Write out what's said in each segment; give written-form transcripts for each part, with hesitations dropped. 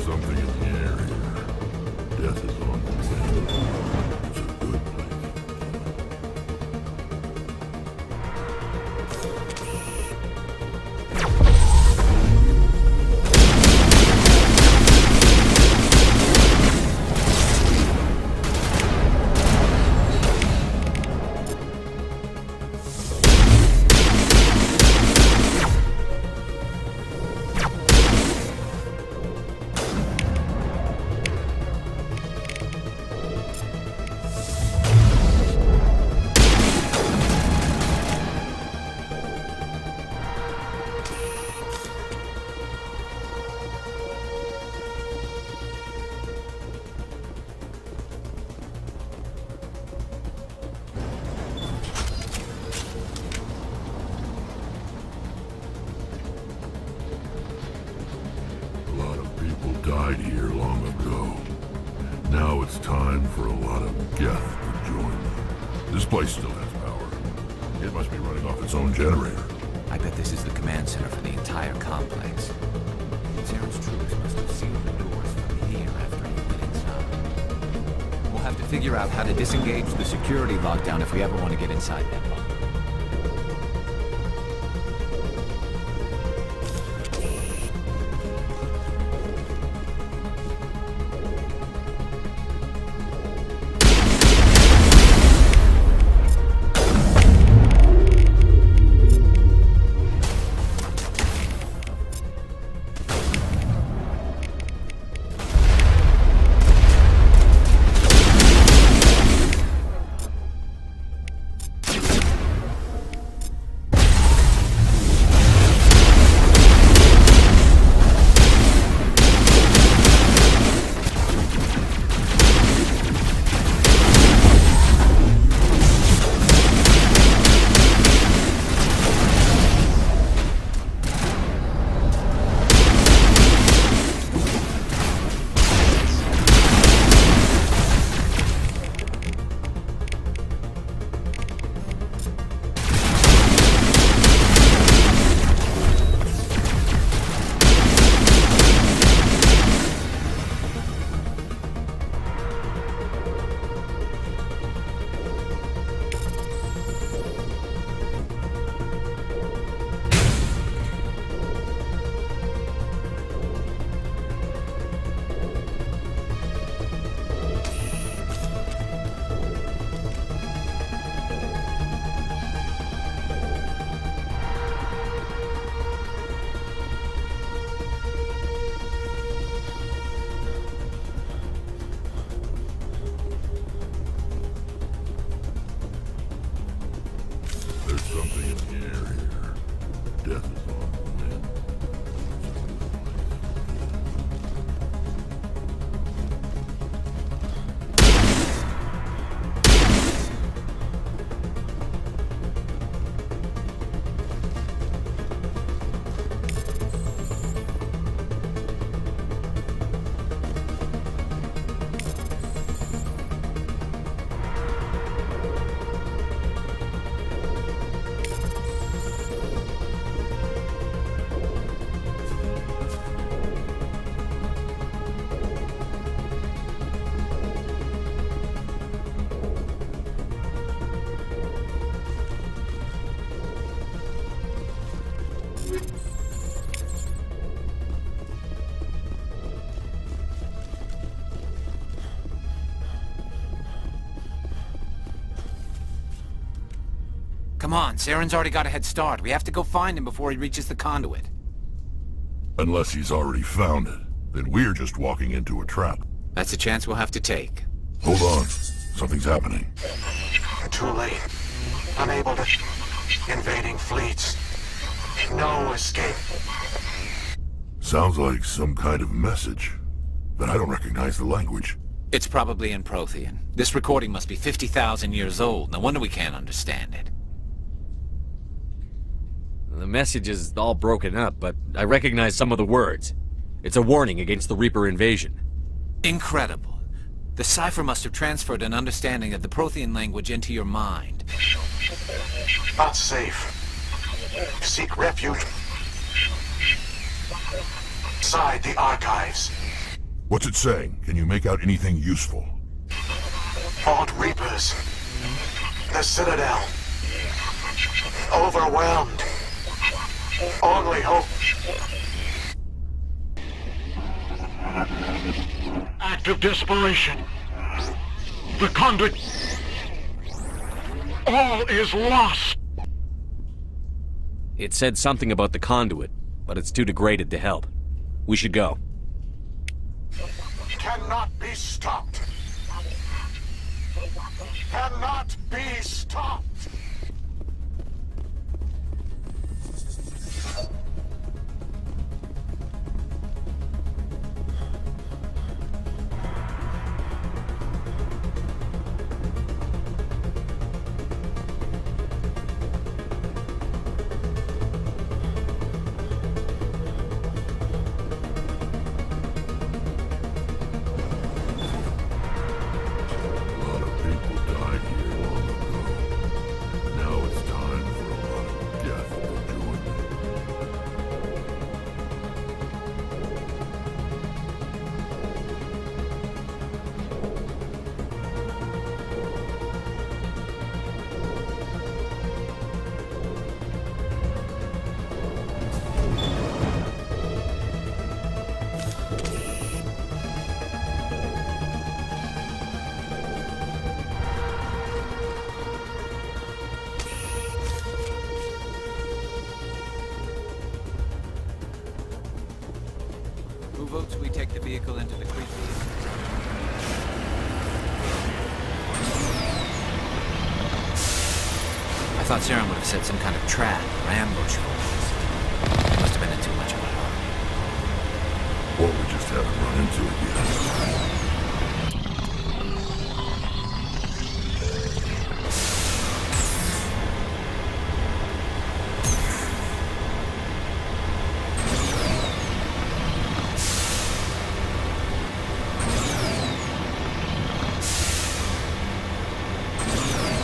something in the air here. Death is on the wind. It's a good place. Died here long ago. Now it's time for a lot of Geth to join them. This place still has power. It must be running off its own generator. I bet this is the command center for the entire complex. Zaren's troops must have sealed the doors from here after he went inside. We'll have to figure out how to disengage the security lockdown if we ever want to get inside that bunker. Something in the air here. Death is on the wind. Come on, Zaren's already got a head start. We have to go find him before he reaches the conduit. Unless he's already found it, then we're just walking into a trap. That's a chance we'll have to take. Hold on. Something's happening. Too late. Unable to... Invading fleets. No escape. Sounds like some kind of message, but I don't recognize the language. It's probably in Prothean. This recording must be 50,000 years old. No wonder we can't understand it. The message is all broken up, but I recognize some of the words. It's a warning against the Reaper invasion. Incredible. The cipher must have transferred an understanding of the Prothean language into your mind. Not safe. Seek refuge inside the archives. What's it saying? Can you make out anything useful? Fought Reapers. The Citadel. Overwhelmed. Only hope. Active desperation. The conduit. All is lost. It said something about the conduit, but it's too degraded to help. We should go. Cannot be stopped. Cannot be stopped. Who votes we take the vehicle into the creek? I thought Saren would have set some kind of trap or ambush for us. It must have been in too much of a hurry. Or we just haven't run into it yet.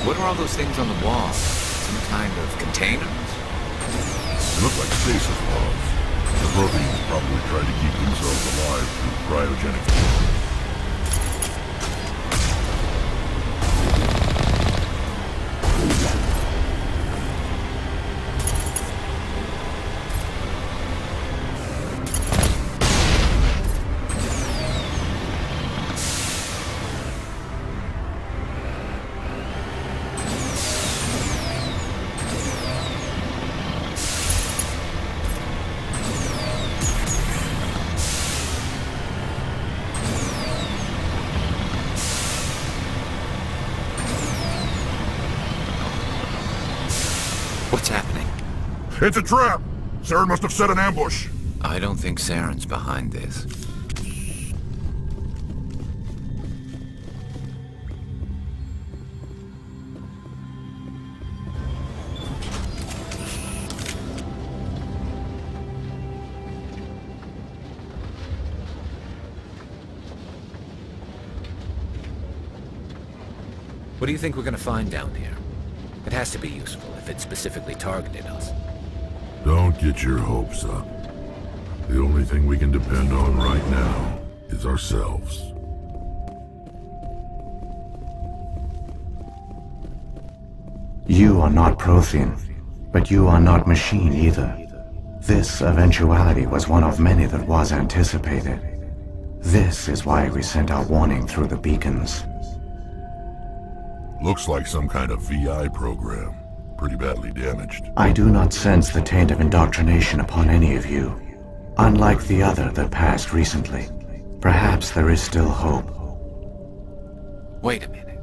What are all those things on the wall? Some kind of containers? They look like stasis pods. The proteins probably tried to keep themselves alive through cryogenic. What's happening? It's a trap! Saren must have set an ambush. I don't think Saren's behind this. What do you think we're gonna find down here? It has to be useful if it specifically targeted us. Don't get your hopes up. The only thing we can depend on right now is ourselves. You are not Prothean, but you are not machine either. This eventuality was one of many that was anticipated. This is why we sent our warning through the beacons. Looks like some kind of VI program. Pretty badly damaged. I do not sense the taint of indoctrination upon any of you. Unlike the other that passed recently. Perhaps there is still hope. Wait a minute.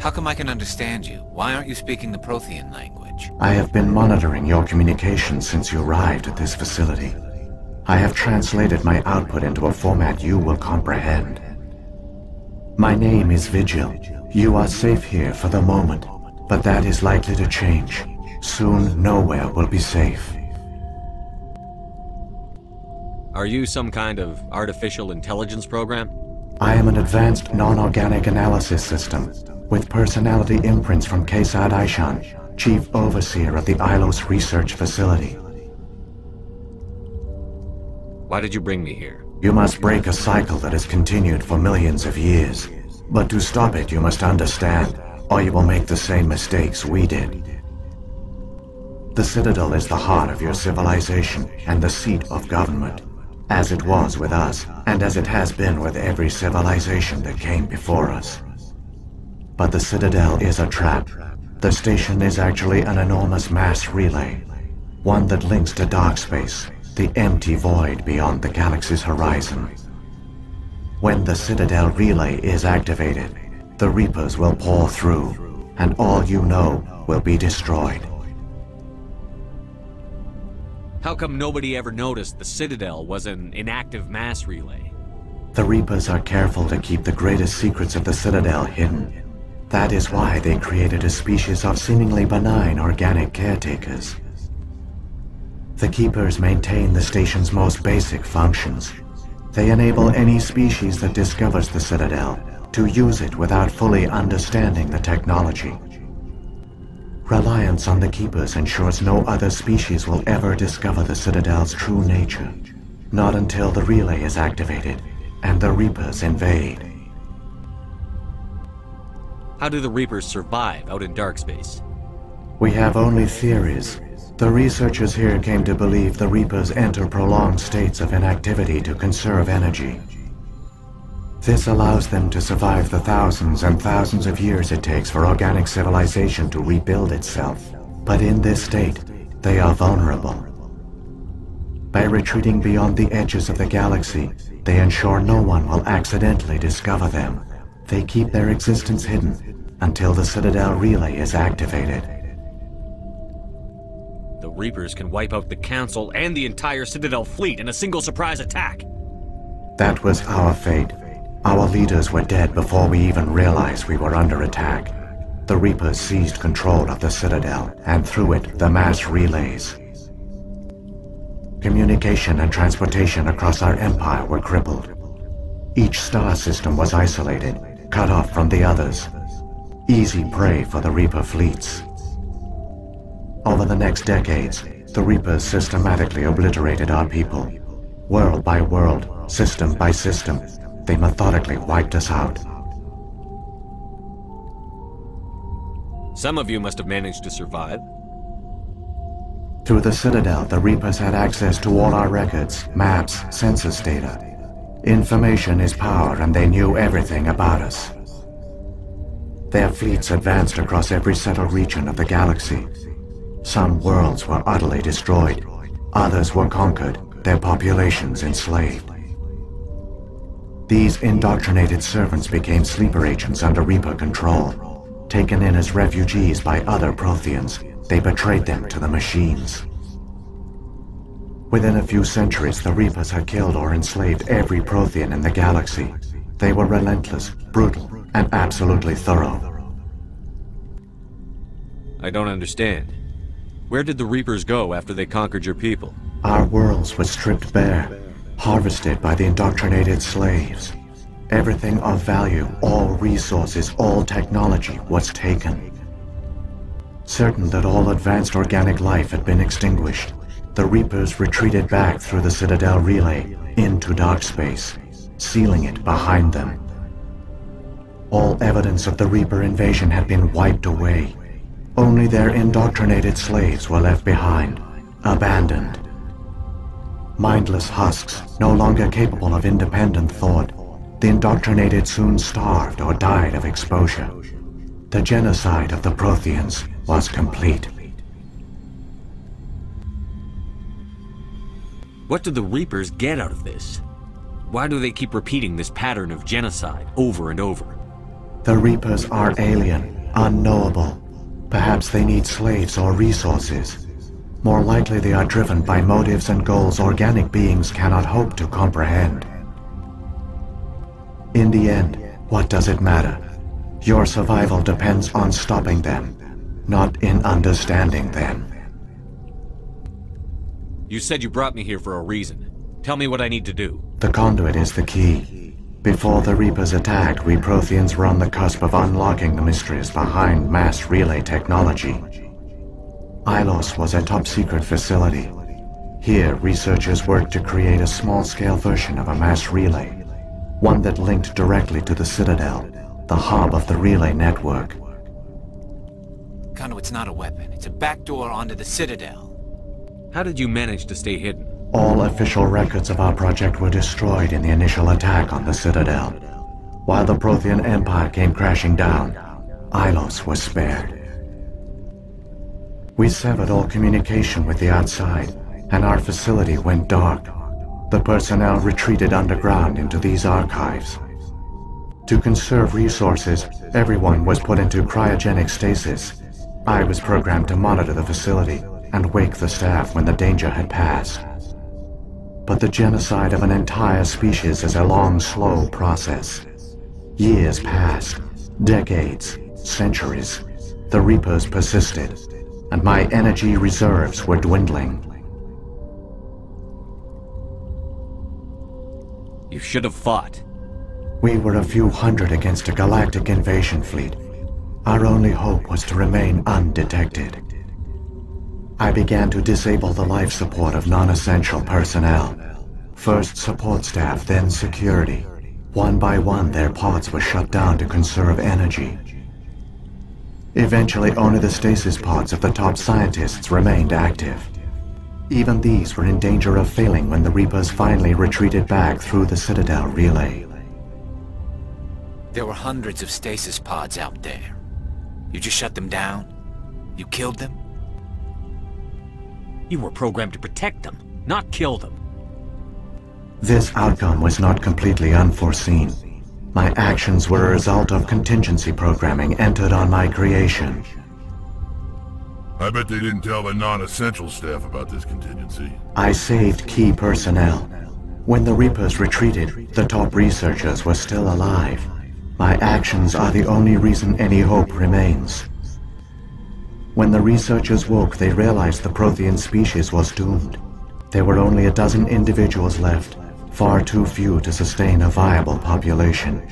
How come I can understand you? Why aren't you speaking the Prothean language? I have been monitoring your communications since you arrived at this facility. I have translated my output into a format you will comprehend. My name is Vigil. You are safe here for the moment, but that is likely to change. Soon, nowhere will be safe. Are you some kind of artificial intelligence program? I am an advanced non-organic analysis system, with personality imprints from Kesad Aishan, Chief Overseer of the Ilos Research Facility. Why did you bring me here? You must break a cycle that has continued for millions of years. But to stop it, you must understand, or you will make the same mistakes we did. The Citadel is the heart of your civilization and the seat of government, as it was with us, and as it has been with every civilization that came before us. But the Citadel is a trap. The station is actually an enormous mass relay, one that links to dark space, the empty void beyond the galaxy's horizon. When the Citadel relay is activated, the Reapers will pour through, and all you know will be destroyed. How come nobody ever noticed the Citadel was an inactive mass relay? The Reapers are careful to keep the greatest secrets of the Citadel hidden. That is why they created a species of seemingly benign organic caretakers. The Keepers maintain the station's most basic functions. They enable any species that discovers the Citadel to use it without fully understanding the technology. Reliance on the Keepers ensures no other species will ever discover the Citadel's true nature, not until the relay is activated and the Reapers invade. How do the Reapers survive out in dark space? We have only theories. The researchers here came to believe the Reapers enter prolonged states of inactivity to conserve energy. This allows them to survive the thousands and thousands of years it takes for organic civilization to rebuild itself. But in this state, they are vulnerable. By retreating beyond the edges of the galaxy, they ensure no one will accidentally discover them. They keep their existence hidden until the Citadel relay is activated. The Reapers can wipe out the Council and the entire Citadel fleet in a single surprise attack. That was our fate. Our leaders were dead before we even realized we were under attack. The Reapers seized control of the Citadel, and through it, the mass relays. Communication and transportation across our empire were crippled. Each star system was isolated, cut off from the others. Easy prey for the Reaper fleets. Over the next decades, the Reapers systematically obliterated our people. World by world, system by system, they methodically wiped us out. Some of you must have managed to survive. Through the Citadel, the Reapers had access to all our records, maps, census data. Information is power, and they knew everything about us. Their fleets advanced across every settled region of the galaxy. Some worlds were utterly destroyed. Others were conquered, their populations enslaved. These indoctrinated servants became sleeper agents under Reaper control. Taken in as refugees by other Protheans, they betrayed them to the machines. Within a few centuries, the Reapers had killed or enslaved every Prothean in the galaxy. They were relentless, brutal, and absolutely thorough. I don't understand. Where did the Reapers go after they conquered your people? Our worlds were stripped bare, harvested by the indoctrinated slaves. Everything of value, all resources, all technology was taken. Certain that all advanced organic life had been extinguished, the Reapers retreated back through the Citadel relay into dark space, sealing it behind them. All evidence of the Reaper invasion had been wiped away. Only their indoctrinated slaves were left behind, abandoned. Mindless husks, no longer capable of independent thought, the indoctrinated soon starved or died of exposure. The genocide of the Protheans was complete. What do the Reapers get out of this? Why do they keep repeating this pattern of genocide over and over? The Reapers are alien, unknowable. Perhaps they need slaves or resources. More likely they are driven by motives and goals organic beings cannot hope to comprehend. In the end, what does it matter? Your survival depends on stopping them, not in understanding them. You said you brought me here for a reason. Tell me what I need to do. The conduit is the key. Before the Reapers attacked, we Protheans were on the cusp of unlocking the mysteries behind mass relay technology. Ilos was a top-secret facility. Here, researchers worked to create a small-scale version of a mass relay, one that linked directly to the Citadel, the hub of the relay network. Conduit's not a weapon. It's a backdoor onto the Citadel. How did you manage to stay hidden? All official records of our project were destroyed in the initial attack on the Citadel. While the Prothean Empire came crashing down, Ilos was spared. We severed all communication with the outside, and our facility went dark. The personnel retreated underground into these archives. To conserve resources, everyone was put into cryogenic stasis. I was programmed to monitor the facility and wake the staff when the danger had passed. But the genocide of an entire species is a long, slow process. Years passed, decades, centuries. The Reapers persisted, and my energy reserves were dwindling. You should have fought. We were a few hundred against a galactic invasion fleet. Our only hope was to remain undetected. I began to disable the life support of non-essential personnel. First support staff, then security. One by one, their pods were shut down to conserve energy. Eventually, only the stasis pods of the top scientists remained active. Even these were in danger of failing when the Reapers finally retreated back through the Citadel relay. There were hundreds of stasis pods out there. You just shut them down? You killed them? You were programmed to protect them, not kill them. This outcome was not completely unforeseen. My actions were a result of contingency programming entered on my creation. I bet they didn't tell the non-essential staff about this contingency. I saved key personnel. When the Reapers retreated, the top researchers were still alive. My actions are the only reason any hope remains. When the researchers woke, they realized the Prothean species was doomed. There were only a dozen individuals left, far too few to sustain a viable population.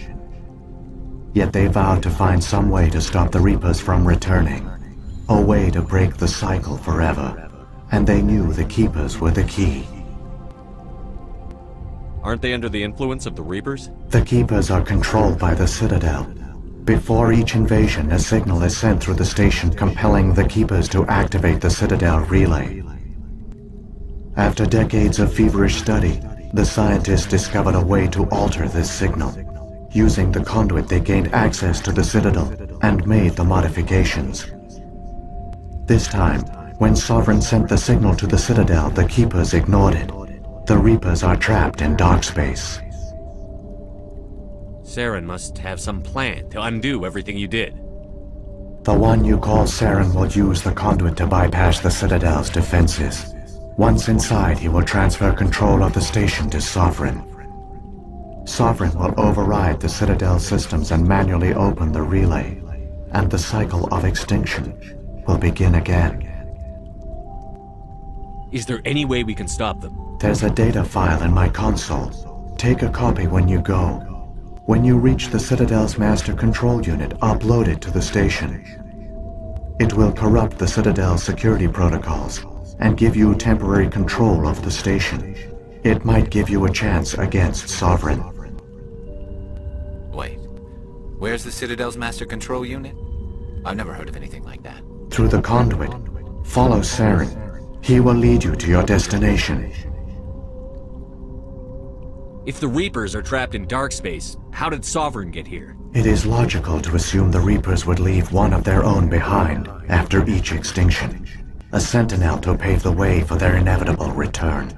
Yet they vowed to find some way to stop the Reapers from returning, a way to break the cycle forever, and they knew the Keepers were the key. Aren't they under the influence of the Reapers? The Keepers are controlled by the Citadel. Before each invasion, a signal is sent through the station compelling the Keepers to activate the Citadel relay. After decades of feverish study, the scientists discovered a way to alter this signal. Using the conduit, they gained access to the Citadel and made the modifications. This time, when Sovereign sent the signal to the Citadel, the Keepers ignored it. The Reapers are trapped in dark space. Saren must have some plan to undo everything you did. The one you call Saren will use the conduit to bypass the Citadel's defenses. Once inside, he will transfer control of the station to Sovereign. Sovereign will override the Citadel systems and manually open the relay, and the cycle of extinction will begin again. Is there any way we can stop them? There's a data file in my console. Take a copy when you go. When you reach the Citadel's master control unit, upload it to the station. It will corrupt the Citadel's security protocols and give you temporary control of the station. It might give you a chance against Sovereign. Wait, where's the Citadel's master control unit? I've never heard of anything like that. Through the conduit, follow Saren. He will lead you to your destination. If the Reapers are trapped in dark space, how did Sovereign get here? It is logical to assume the Reapers would leave one of their own behind after each extinction. A sentinel to pave the way for their inevitable return.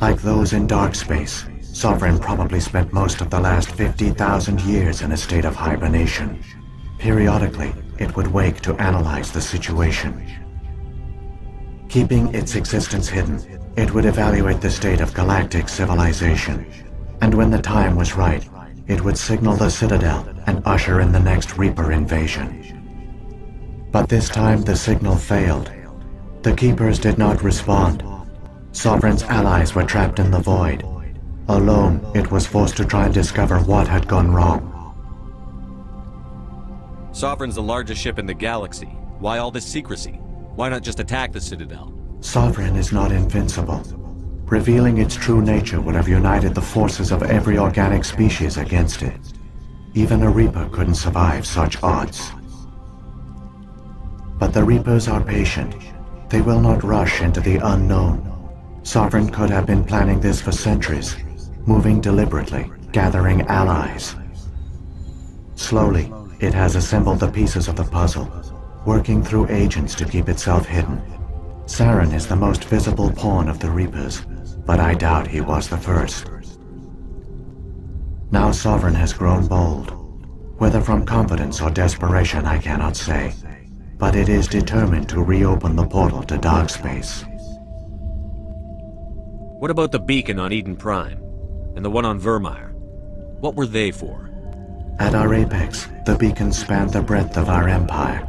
Like those in dark space, Sovereign probably spent most of the last 50,000 years in a state of hibernation. Periodically, it would wake to analyze the situation. Keeping its existence hidden, it would evaluate the state of galactic civilization. And when the time was right, it would signal the Citadel and usher in the next Reaper invasion. But this time the signal failed. The Keepers did not respond. Sovereign's allies were trapped in the void. Alone, it was forced to try and discover what had gone wrong. Sovereign's the largest ship in the galaxy. Why all this secrecy? Why not just attack the Citadel? Sovereign is not invincible. Revealing its true nature would have united the forces of every organic species against it. Even a Reaper couldn't survive such odds. But the Reapers are patient. They will not rush into the unknown. Sovereign could have been planning this for centuries, moving deliberately, gathering allies. Slowly, it has assembled the pieces of the puzzle, working through agents to keep itself hidden. Saren is the most visible pawn of the Reapers, but I doubt he was the first. Now Sovereign has grown bold. Whether from confidence or desperation, I cannot say. But it is determined to reopen the portal to dark space. What about the beacon on Eden Prime? And the one on Vermeer? What were they for? At our apex, the beacons spanned the breadth of our empire.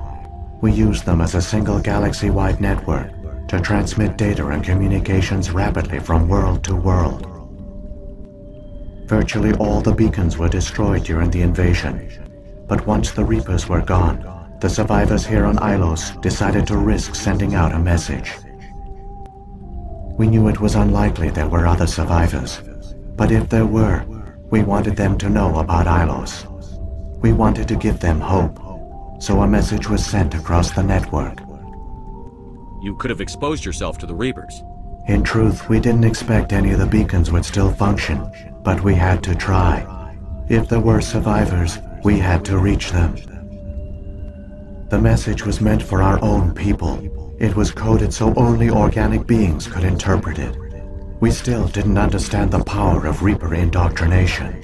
We used them as a single galaxy-wide network to transmit data and communications rapidly from world to world. Virtually all the beacons were destroyed during the invasion, but once the Reapers were gone, the survivors here on Ilos decided to risk sending out a message. We knew it was unlikely there were other survivors, but if there were, we wanted them to know about Ilos. We wanted to give them hope, so a message was sent across the network. You could have exposed yourself to the Reapers. In truth, we didn't expect any of the beacons would still function, but we had to try. If there were survivors, we had to reach them. The message was meant for our own people. It was coded so only organic beings could interpret it. We still didn't understand the power of Reaper indoctrination.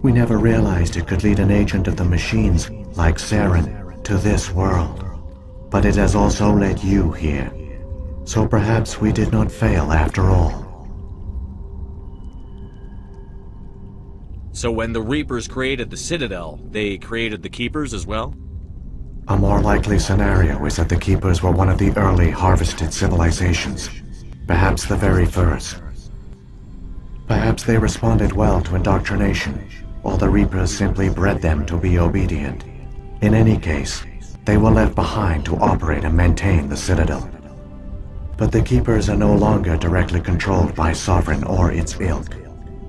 We never realized it could lead an agent of the machines, like Saren, to this world. But it has also led you here. So perhaps we did not fail after all. So when the Reapers created the Citadel, they created the Keepers as well? A more likely scenario is that the Keepers were one of the early harvested civilizations. Perhaps the very first. Perhaps they responded well to indoctrination, or the Reapers simply bred them to be obedient. In any case, they were left behind to operate and maintain the Citadel. But the Keepers are no longer directly controlled by Sovereign or its ilk.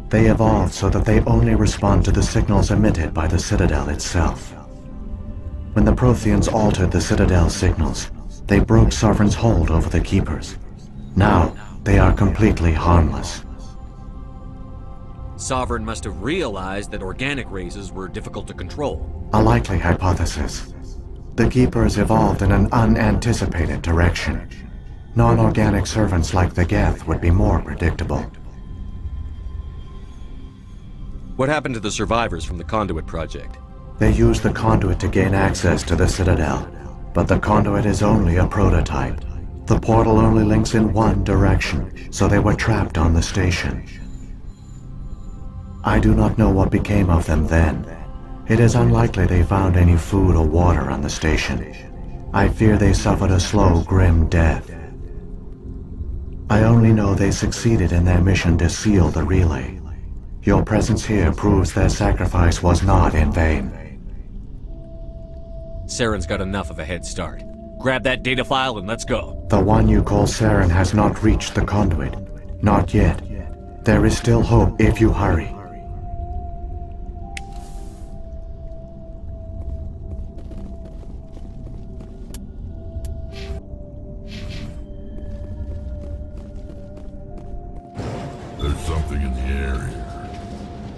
They evolved so that they only respond to the signals emitted by the Citadel itself. When the Protheans altered the Citadel's signals, they broke Sovereign's hold over the Keepers. Now, they are completely harmless. Sovereign must have realized that organic races were difficult to control. A likely hypothesis. The Keepers evolved in an unanticipated direction. Non-organic servants like the Geth would be more predictable. What happened to the survivors from the Conduit project? They used the conduit to gain access to the Citadel, but the conduit is only a prototype. The portal only links in one direction, so they were trapped on the station. I do not know what became of them then. It is unlikely they found any food or water on the station. I fear they suffered a slow, grim death. I only know they succeeded in their mission to seal the relay. Your presence here proves their sacrifice was not in vain. Saren's got enough of a head start. Grab that data file and let's go. The one you call Saren has not reached the conduit. Not yet. There is still hope if you hurry. There's something in the air here.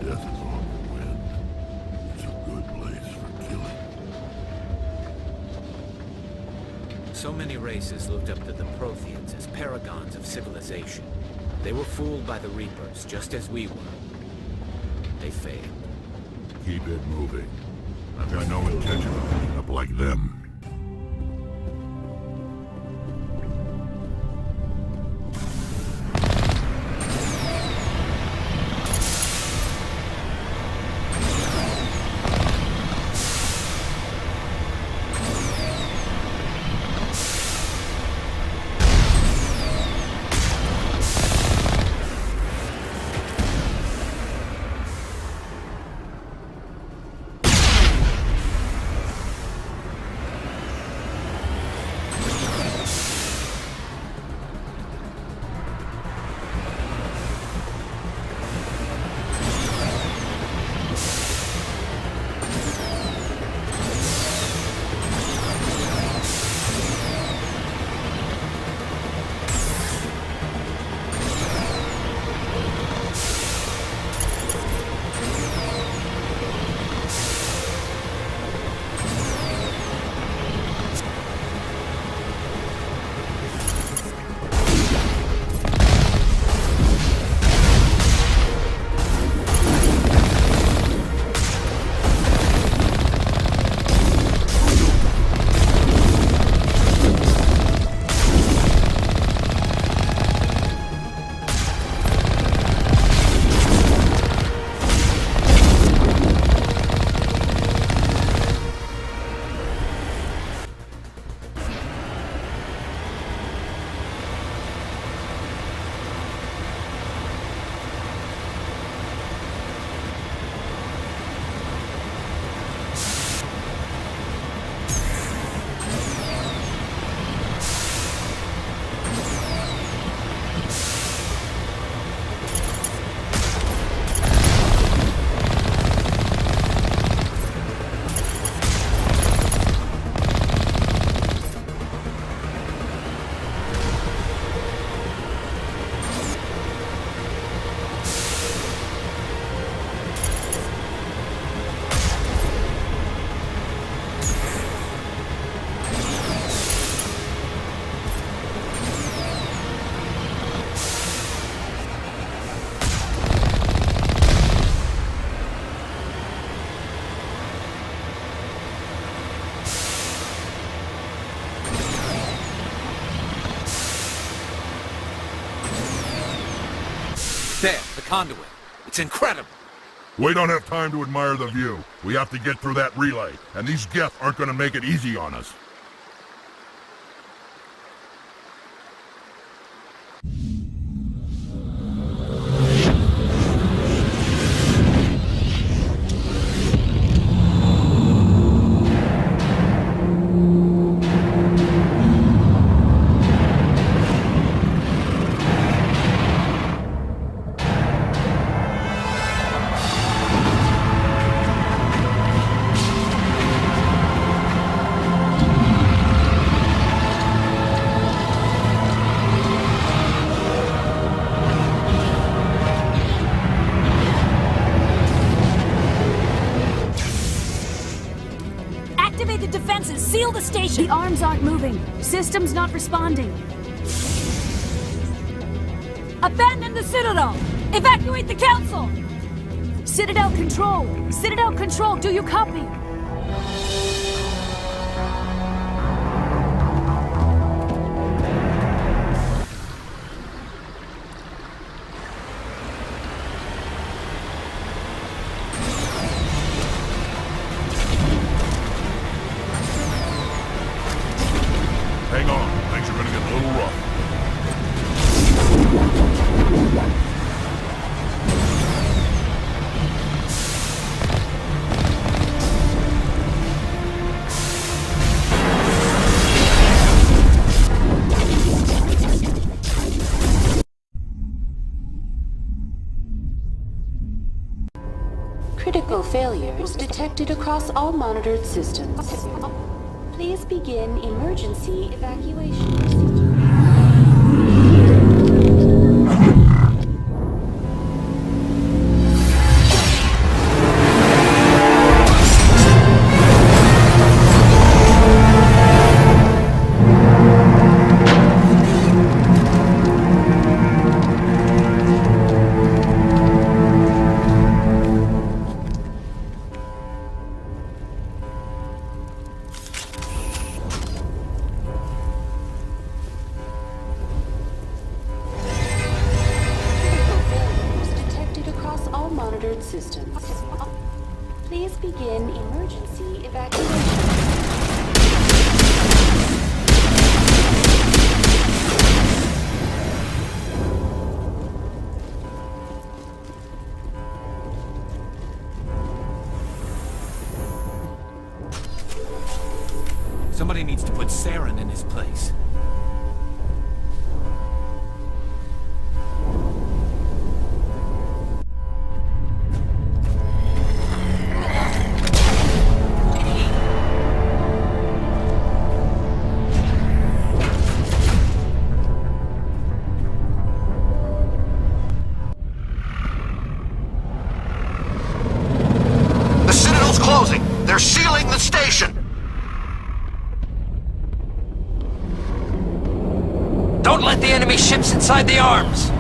Death is on the wind. It's a good place for killing. So many races looked up to the Protheans as paragons of civilization. They were fooled by the Reapers, just as we were. They failed. Keep it moving. I've got no intention of ending up like them. conduit. It's incredible. We don't have time to admire the view. We have to get through that relay, and these Geth aren't gonna make it easy on us. Activate the defenses! Seal the station! The arms aren't moving. System's not responding. Abandon the Citadel! Evacuate the Council! Citadel Control! Citadel Control, do you copy? Hang on, things are gonna get a little rough. Critical failures detected across all monitored systems. Please begin emergency evacuation procedure. Systems. Please begin emergency evacuation. Somebody needs to put Saren in his place. The Citadel's closing. They're sealing the station. Don't let the enemy ships inside the arms!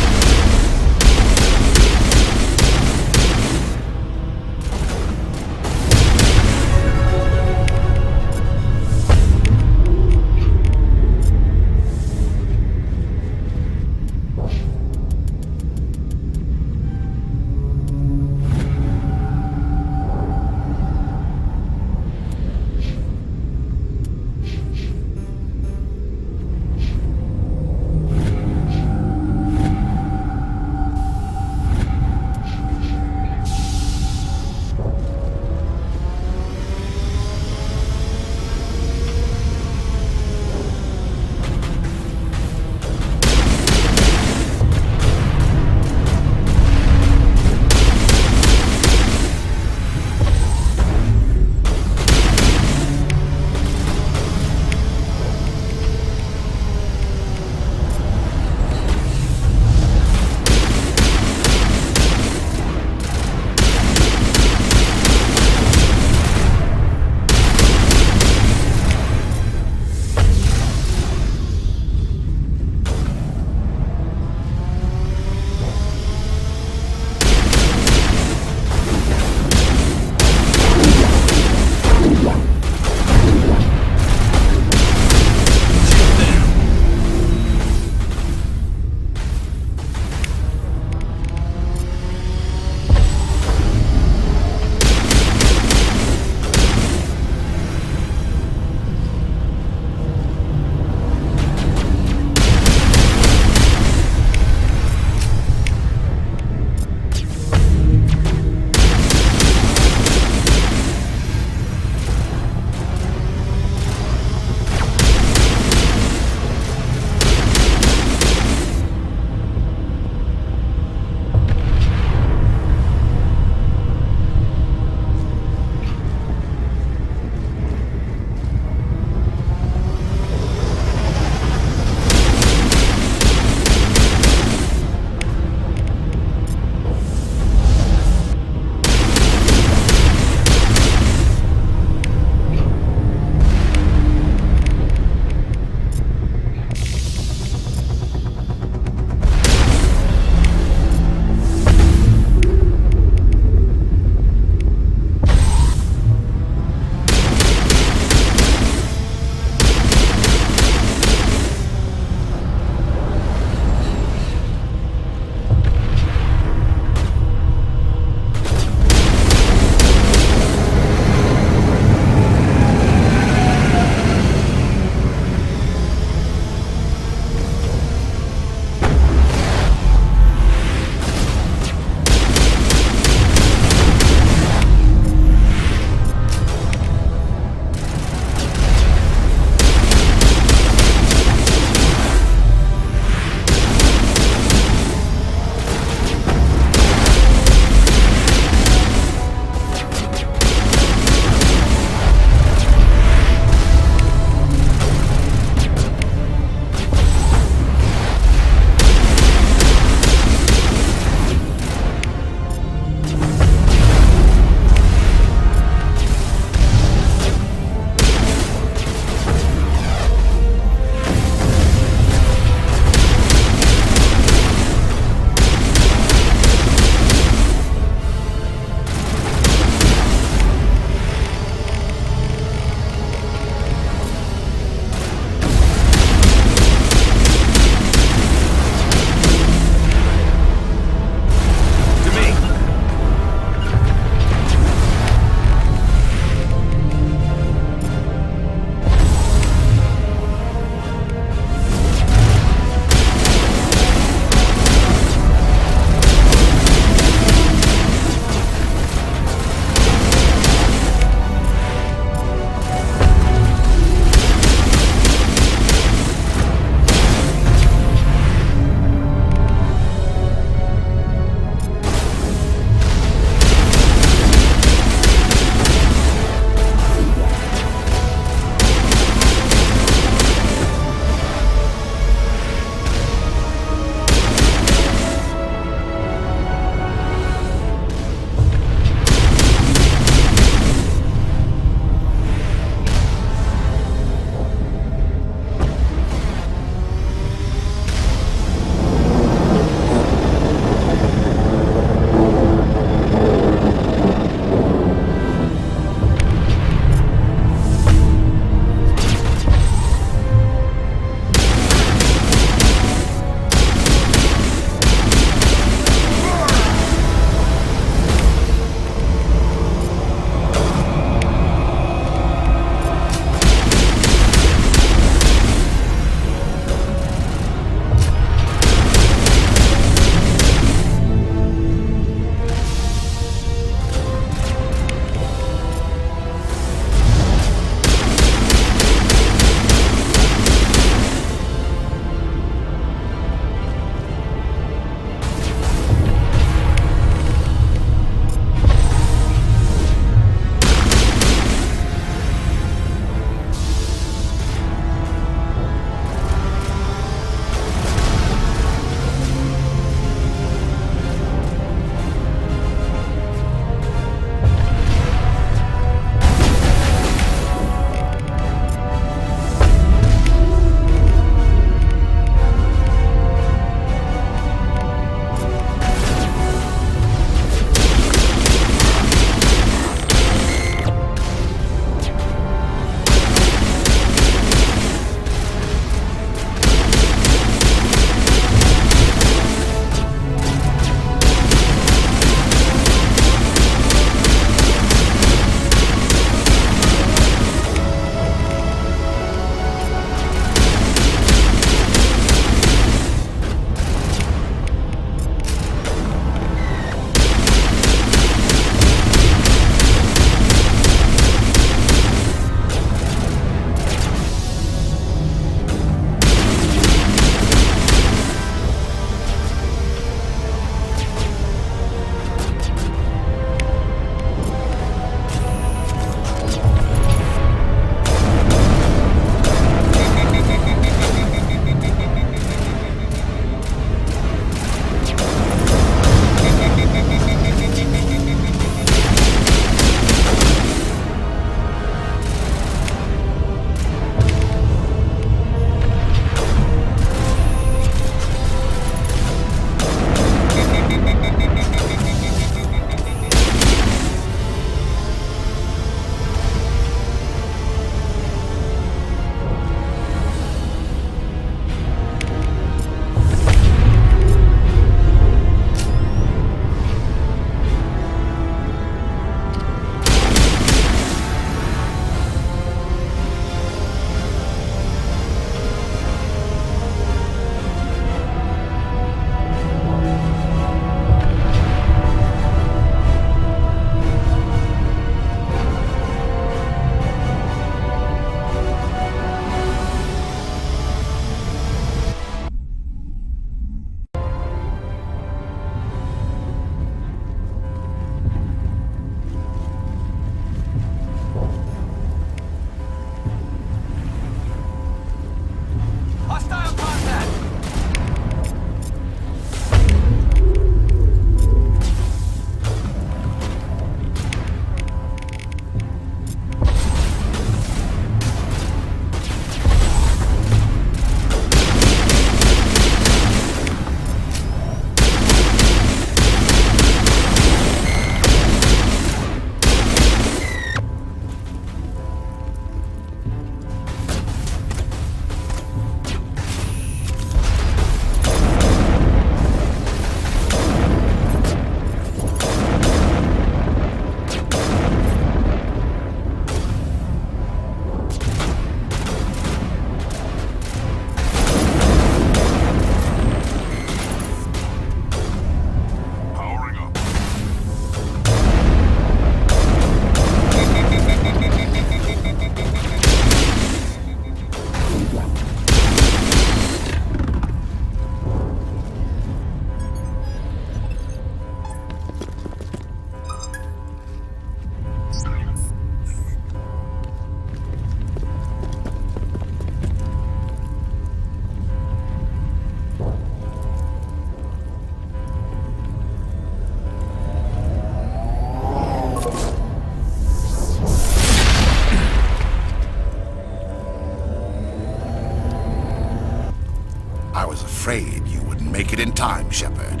afraid you wouldn't make it in time, Shepard.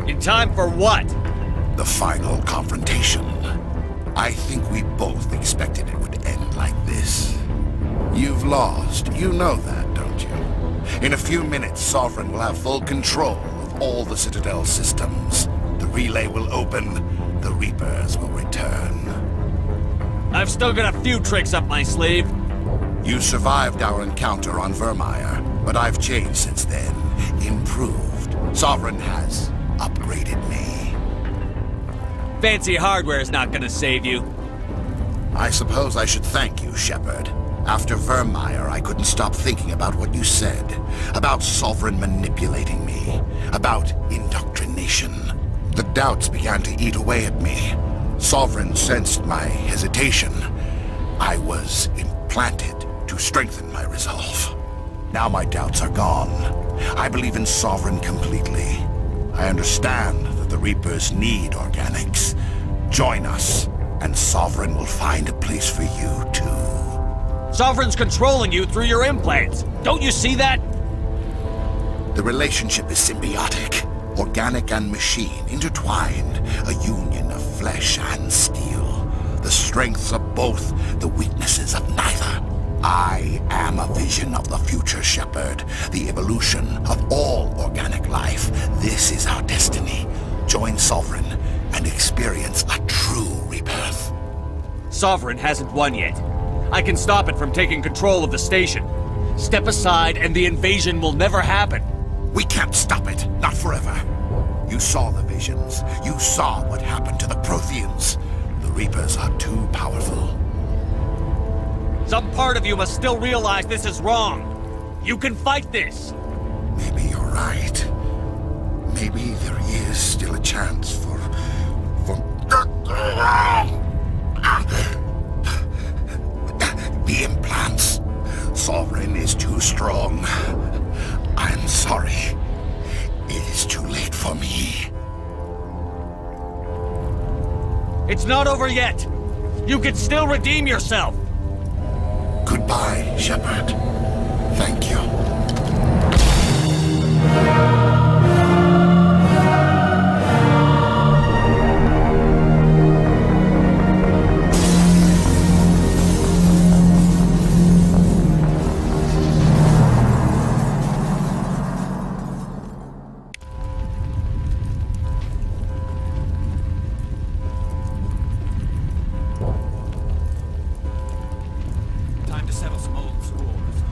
In time for what? The final confrontation. I think we both expected it would end like this. You've lost. You know that, don't you? In a few minutes, Sovereign will have full control of all the Citadel systems. The relay will open. The Reapers will return. I've still got a few tricks up my sleeve. You survived our encounter on Vermeer, but I've changed since then. Improved. Sovereign has upgraded me. Fancy hardware is not gonna save you. I suppose I should thank you, Shepard. After Vermeer, I couldn't stop thinking about what you said. About Sovereign manipulating me. About indoctrination. The doubts began to eat away at me. Sovereign sensed my hesitation. I was implanted to strengthen my resolve. Now my doubts are gone. I believe in Sovereign completely. I understand that the Reapers need organics. Join us, and Sovereign will find a place for you, too. Sovereign's controlling you through your implants. Don't you see that? The relationship is symbiotic. Organic and machine, intertwined. A union of flesh and steel. The strengths of both, the weaknesses of neither. I am a vision of the future, Shepard. The evolution of all organic life. This is our destiny. Join Sovereign and experience a true rebirth. Sovereign hasn't won yet. I can stop it from taking control of the station. Step aside and the invasion will never happen. We can't stop it. Not forever. You saw the visions. You saw what happened to the Protheans. The Reapers are too powerful. Some part of you must still realize this is wrong. You can fight this. Maybe you're right. Maybe there is still a chance for... The implants. Sovereign is too strong. I'm sorry. It is too late for me. It's not over yet. You can still redeem yourself. Goodbye, Shepard. Thank you. Time to settle some old scores.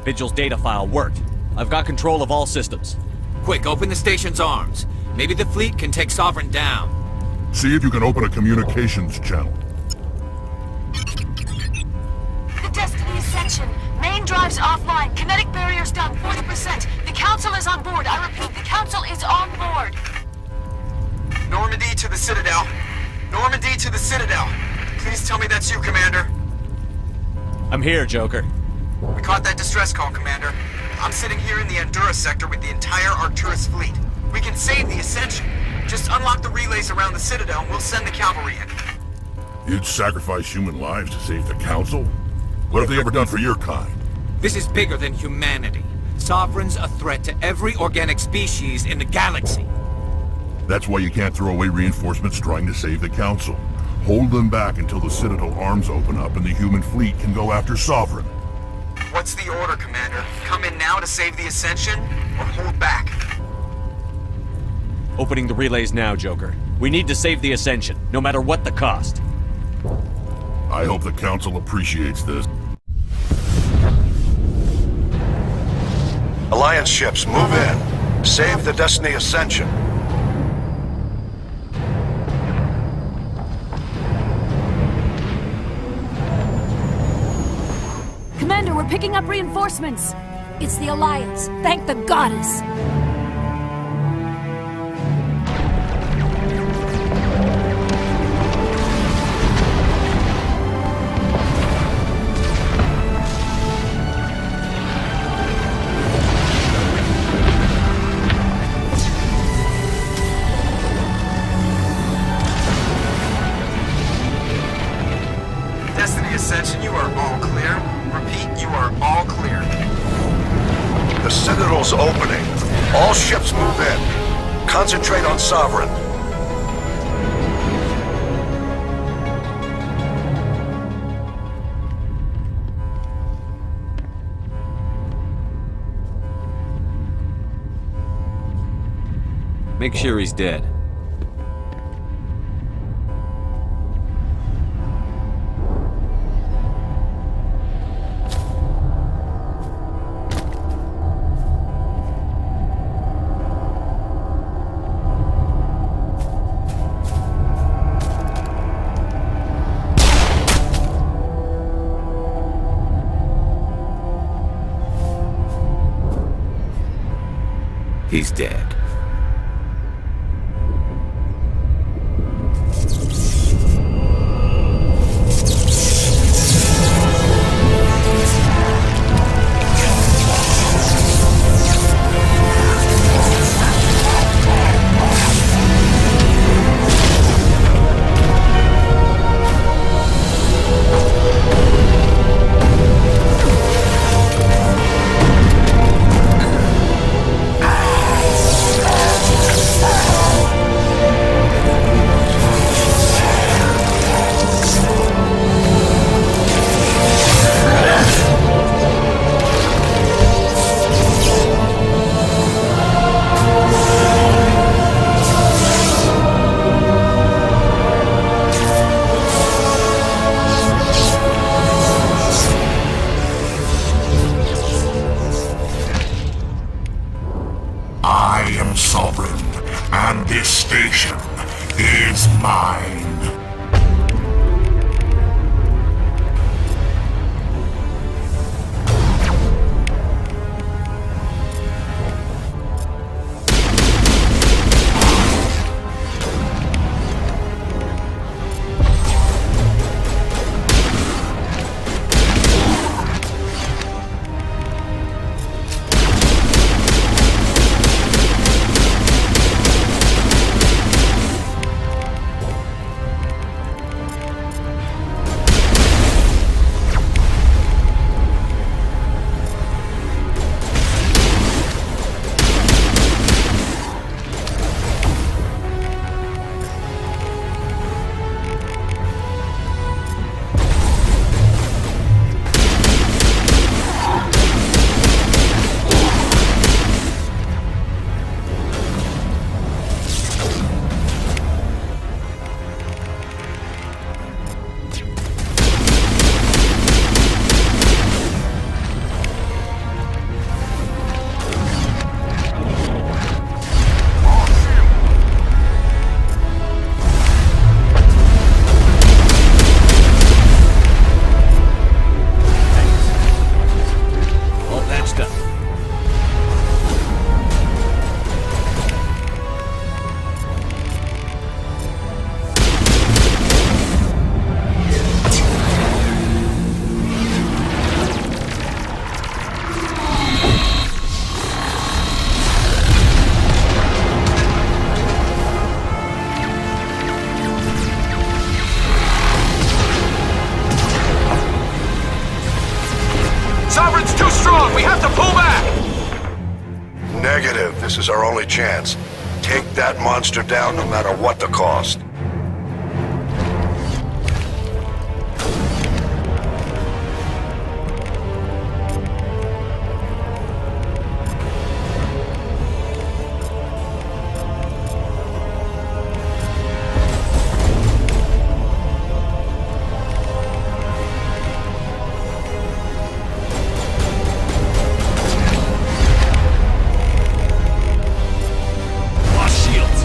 Vigil's data file worked. I've got control of all systems. Quick, open the station's arms. Maybe the fleet can take Sovereign down. See if you can open a communications channel. The Destiny Ascension. Main drives offline. Kinetic barriers down 40%. The Council is on board. I repeat, the Council is on board. Normandy to the Citadel. Normandy to the Citadel. Please tell me that's you, Commander. I'm here, Joker. We caught that distress call, Commander. I'm sitting here in the Endura sector with the entire Arcturus fleet. We can save the Ascension. Just unlock the relays around the Citadel and we'll send the cavalry in. You'd sacrifice human lives to save the Council? What have they ever done for your kind? This is bigger than humanity. Sovereign's a threat to every organic species in the galaxy. That's why you can't throw away reinforcements trying to save the Council. Hold them back until the Citadel arms open up and the human fleet can go after Sovereign. What's the order, Commander? Come in now to save the Ascension, or hold back? Opening the relays now, Joker. We need to save the Ascension, no matter what the cost. I hope the Council appreciates this. Alliance ships, move in. Save the Destiny Ascension. Commander, we're picking up reinforcements. It's the Alliance. Thank the goddess. ships move in. Concentrate on Sovereign. Make sure he's dead. He's dead. I am sovereign, and this station is mine. Sovereign's too strong! We have to pull back! Negative. This is our only chance. Take that monster down no matter what the cost. Shields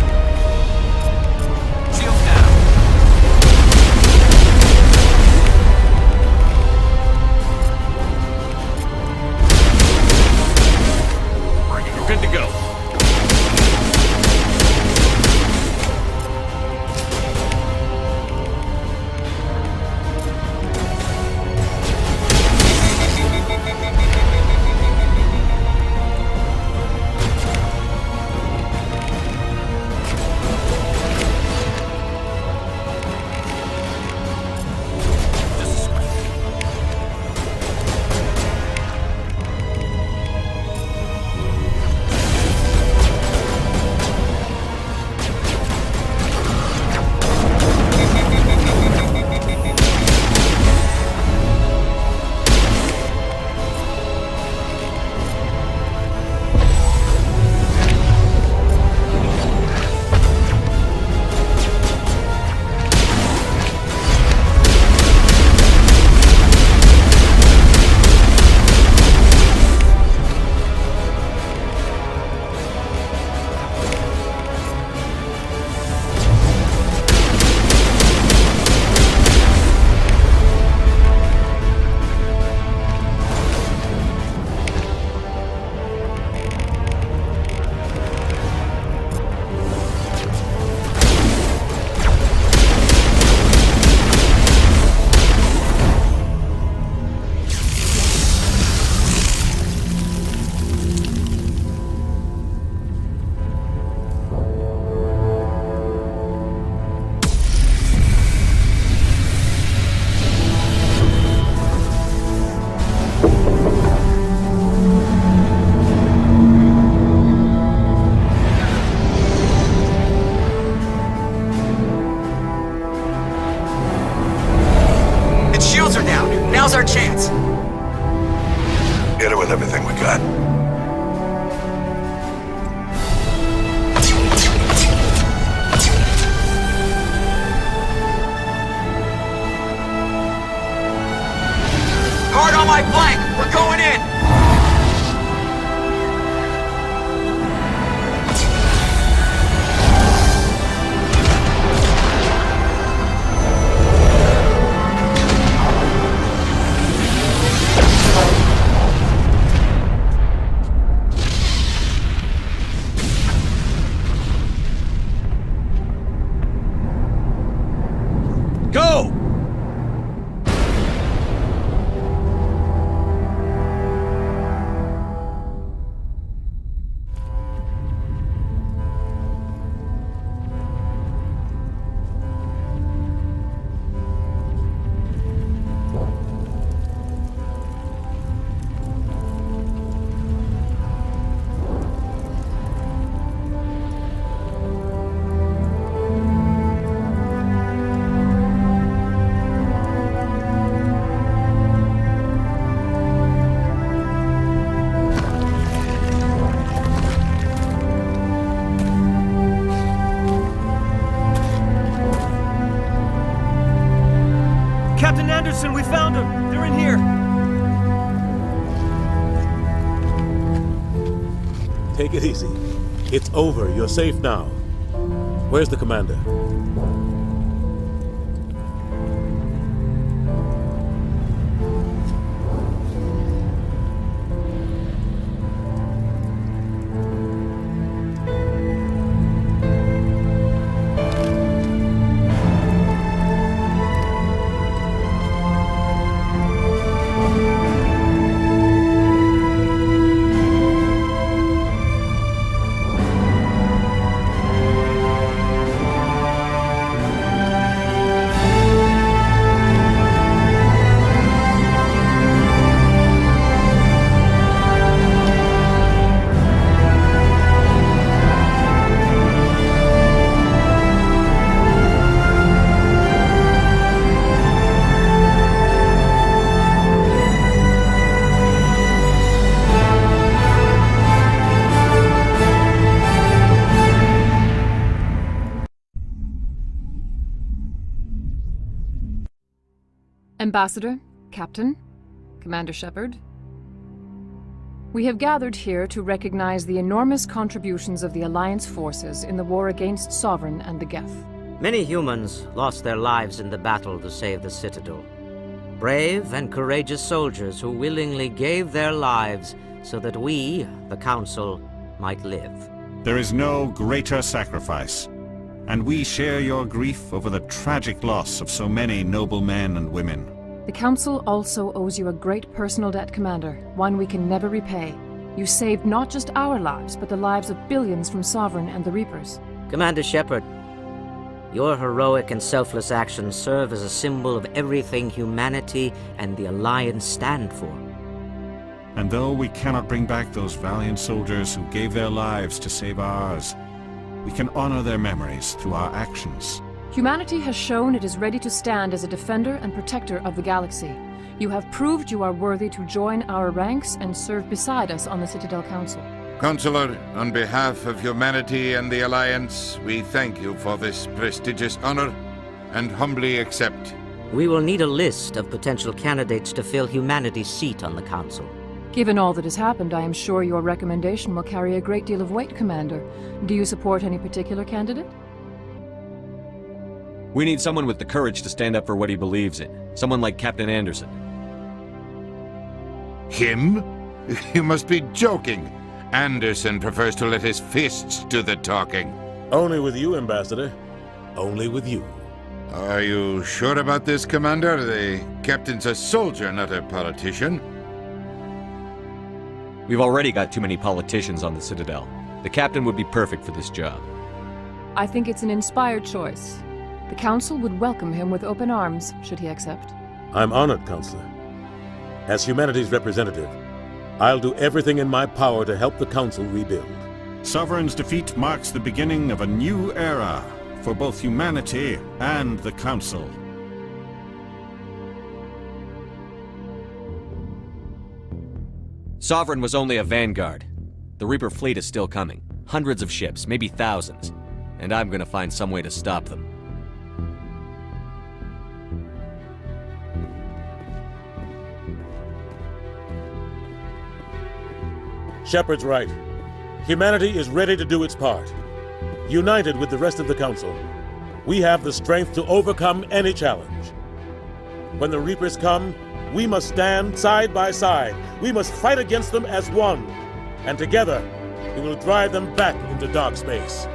Anderson, we found them! They're in here! Take it easy. It's over. You're safe now. Where's the commander? Ambassador, Captain, Commander Shepard, we have gathered here to recognize the enormous contributions of the Alliance forces in the war against Sovereign and the Geth. Many humans lost their lives in the battle to save the Citadel. Brave and courageous soldiers who willingly gave their lives so that we, the Council, might live. There is no greater sacrifice, and we share your grief over the tragic loss of so many noble men and women. The Council also owes you a great personal debt, Commander, one we can never repay. You saved not just our lives, but the lives of billions from Sovereign and the Reapers. Commander Shepard, your heroic and selfless actions serve as a symbol of everything humanity and the Alliance stand for. And though we cannot bring back those valiant soldiers who gave their lives to save ours, we can honor their memories through our actions. Humanity has shown it is ready to stand as a defender and protector of the galaxy. You have proved you are worthy to join our ranks and serve beside us on the Citadel Council. Counselor, on behalf of humanity and the Alliance, we thank you for this prestigious honor and humbly accept. We will need a list of potential candidates to fill humanity's seat on the Council. Given all that has happened, I am sure your recommendation will carry a great deal of weight, Commander. Do you support any particular candidate? We need someone with the courage to stand up for what he believes in. Someone like Captain Anderson. Him? You must be joking. Anderson prefers to let his fists do the talking. Only with you, Ambassador. Only with you. Are you sure about this, Commander? The captain's a soldier, not a politician. We've already got too many politicians on the Citadel. The captain would be perfect for this job. I think it's an inspired choice. The Council would welcome him with open arms, should he accept. I'm honored, Counselor. As humanity's representative, I'll do everything in my power to help the Council rebuild. Sovereign's defeat marks the beginning of a new era for both humanity and the Council. Sovereign was only a vanguard. The Reaper fleet is still coming. Hundreds of ships, maybe thousands. And I'm gonna find some way to stop them. Shepard's right. Humanity is ready to do its part. United with the rest of the Council, we have the strength to overcome any challenge. When the Reapers come, we must stand side by side. We must fight against them as one. And together, we will drive them back into dark space.